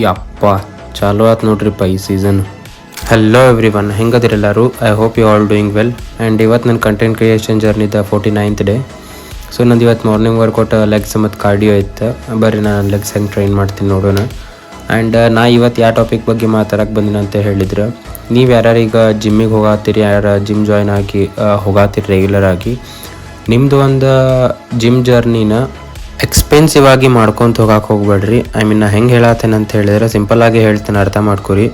ಯಪ್ಪ ಚಾಲು ಆಯ್ತು ನೋಡ್ರಿಪ್ಪ ಈ ಸೀಸನ್. ಹಲೋ ಎವ್ರಿ ಒನ್, ಹೆಂಗದಿರೆಲ್ಲರೂ? I hope you all doing well. And ಇವತ್ತು ನನ್ನ ಕಂಟೆಂಟ್ ಕ್ರಿಯೇಷನ್ ಜರ್ನಿದ 49th ಡೇ. ಸೊ ನಂದು ಇವತ್ತು ಮಾರ್ನಿಂಗ್ ವರ್ಕೌಟ್ ಲೆಗ್ಸ್ ಮತ್ತು ಕಾರ್ಡಿಯೋ ಇತ್ತು. ಬರ್ರಿ ನಾನು ಲೆಗ್ಸ್ ಹೆಂಗೆ ಟ್ರೈನ್ ಮಾಡ್ತೀನಿ ನೋಡೋಣ. ಆ್ಯಂಡ್ ನಾ ಇವತ್ತು ಯಾವ ಟಾಪಿಕ್ ಬಗ್ಗೆ ಮಾತಾಡಕ್ಕೆ ಬಂದಿನ ಅಂತ ಹೇಳಿದ್ರೆ, ನೀವು ಯಾರ್ಯಾರು ಈಗ ಜಿಮ್ಮಿಗೆ ಹೋಗಾತೀರಿ, ಯಾರು ಜಿಮ್ ಜಾಯ್ನ್ ಆಗಿ ಹೋಗಾತೀರಿ ರೆಗ್ಯುಲರ್ ಆಗಿ, ನಿಮ್ಮದು ಒಂದು ಜಿಮ್ ಜರ್ನಿನ ಎಕ್ಸ್ಪೆನ್ಸಿವ್ ಆಗಿ ಮಾಡ್ಕೊತ ಹೋಗಕ್ಕೆ ಹೋಗ್ಬೇಡ್ರಿ. ಐ ಮೀನ್ ನಾ ಹೆಂಗೆ ಹೇಳತ್ತೇನೆ ಅಂತ ಹೇಳಿದ್ರೆ, ಸಿಂಪಲ್ಲಾಗಿ ಹೇಳ್ತೇನೆ, ಅರ್ಥ ಮಾಡ್ಕೊರಿ.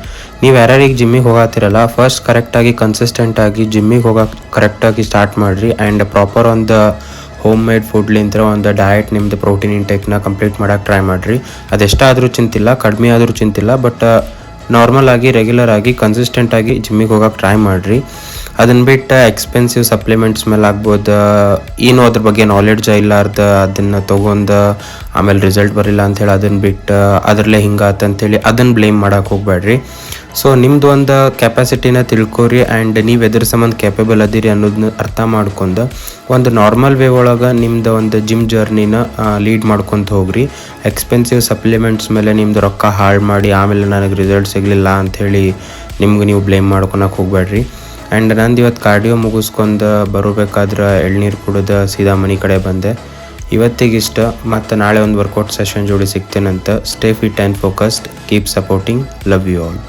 ನೀವು ಯಾರ್ಯಾರಿಗೆ ಜಿಮ್ಮಿಗೆ ಹೋಗಾತಿರಲ್ಲ, ಫಸ್ಟ್ ಕರೆಕ್ಟಾಗಿ ಕನ್ಸಿಸ್ಟೆಂಟಾಗಿ ಜಿಮ್ಮಿಗೆ ಹೋಗಕ್ಕೆ ಕರೆಕ್ಟಾಗಿ ಸ್ಟಾರ್ಟ್ ಮಾಡಿರಿ. ಆ್ಯಂಡ್ ಪ್ರಾಪರ್ ಒಂದು ಹೋಮ್ ಮೇಡ್ ಫುಡ್ಲಿಂತ ಒಂದು ಡಯಟ್ ನಿಮ್ಮದು ಪ್ರೋಟೀನ್ ಇಂಟೇಕ್ನ ಕಂಪ್ಲೀಟ್ ಮಾಡೋಕ್ಕೆ ಟ್ರೈ ಮಾಡಿರಿ. ಅದೆಷ್ಟಾದರೂ ಚಿಂತಿಲ್ಲ, ಕಡಿಮೆ ಆದರೂ ಚಿಂತಿಲ್ಲ, ಬಟ್ ನಾರ್ಮಲ್ ಆಗಿ ರೆಗ್ಯುಲರ್ ಆಗಿ ಕನ್ಸಿಸ್ಟೆಂಟಾಗಿ ಜಿಮ್ಮಿಗೆ ಹೋಗಕ್ಕೆ ಟ್ರೈ ಮಾಡಿರಿ. ಅದನ್ನು ಬಿಟ್ಟು ಎಕ್ಸ್ಪೆನ್ಸಿವ್ ಸಪ್ಲಿಮೆಂಟ್ಸ್ ಮೇಲೆ ಆಗ್ಬೋದು, ಏನೋ ಅದ್ರ ಬಗ್ಗೆ ನಾಲೆಡ್ಜ್ ಇಲ್ಲಾರ್ದು ಅದನ್ನು ತೊಗೊಂಡು ಆಮೇಲೆ ರಿಸಲ್ಟ್ ಬರಲಿಲ್ಲ ಅಂಥೇಳಿ ಅದನ್ನು ಬಿಟ್ಟು ಅದರಲ್ಲೇ ಹಿಂಗಾತು ಅಂಥೇಳಿ ಅದನ್ನು ಬ್ಲೇಮ್ ಮಾಡೋಕೆ ಹೋಗ್ಬೇಡ್ರಿ. ಸೊ ನಿಮ್ಮದು ಒಂದು ಕೆಪಾಸಿಟಿನ ತಿಳ್ಕೊರಿ. ಆ್ಯಂಡ್ ನೀವು ಎದ್ರ ಸಂಬಂಧ ಕ್ಯಾಪೇಬಲ್ ಅದೀರಿ ಅನ್ನೋದನ್ನ ಅರ್ಥ ಮಾಡ್ಕೊಂಡು ಒಂದು ನಾರ್ಮಲ್ ವೇ ಒಳಗೆ ನಿಮ್ಮದು ಒಂದು ಜಿಮ್ ಜರ್ನಿನ ಲೀಡ್ ಮಾಡ್ಕೊತ ಹೋಗ್ರಿ. ಎಕ್ಸ್ಪೆನ್ಸಿವ್ ಸಪ್ಲಿಮೆಂಟ್ಸ್ ಮೇಲೆ ನಿಮ್ಮದು ರೊಕ್ಕ ಹಾಳು ಮಾಡಿ ಆಮೇಲೆ ನನಗೆ ರಿಸಲ್ಟ್ ಸಿಗಲಿಲ್ಲ ಅಂಥೇಳಿ ನಿಮ್ಗೆ ನೀವು ಬ್ಲೇಮ್ ಮಾಡ್ಕೊಳಕ್ಕೆ ಹೋಗ್ಬೇಡ್ರಿ. ಆ್ಯಂಡ್ ನಂದು ಇವತ್ತು ಕಾರ್ಡಿಯೋ ಮುಗಿಸ್ಕೊಂಡು ಬರಬೇಕಾದ್ರೆ ಎಳ್ನೀರು ಕುಡಿದು ಸೀದಾ ಮನೆ ಕಡೆ ಬಂದೆ. ಇವತ್ತಿಗಿಷ್ಟ, ಮತ್ತು ನಾಳೆ ಒಂದು ವರ್ಕೌಟ್ ಸೆಷನ್ ಜೋಡಿ ಸಿಗ್ತೇನಂತ. Stay fit and focused, keep supporting, love you all.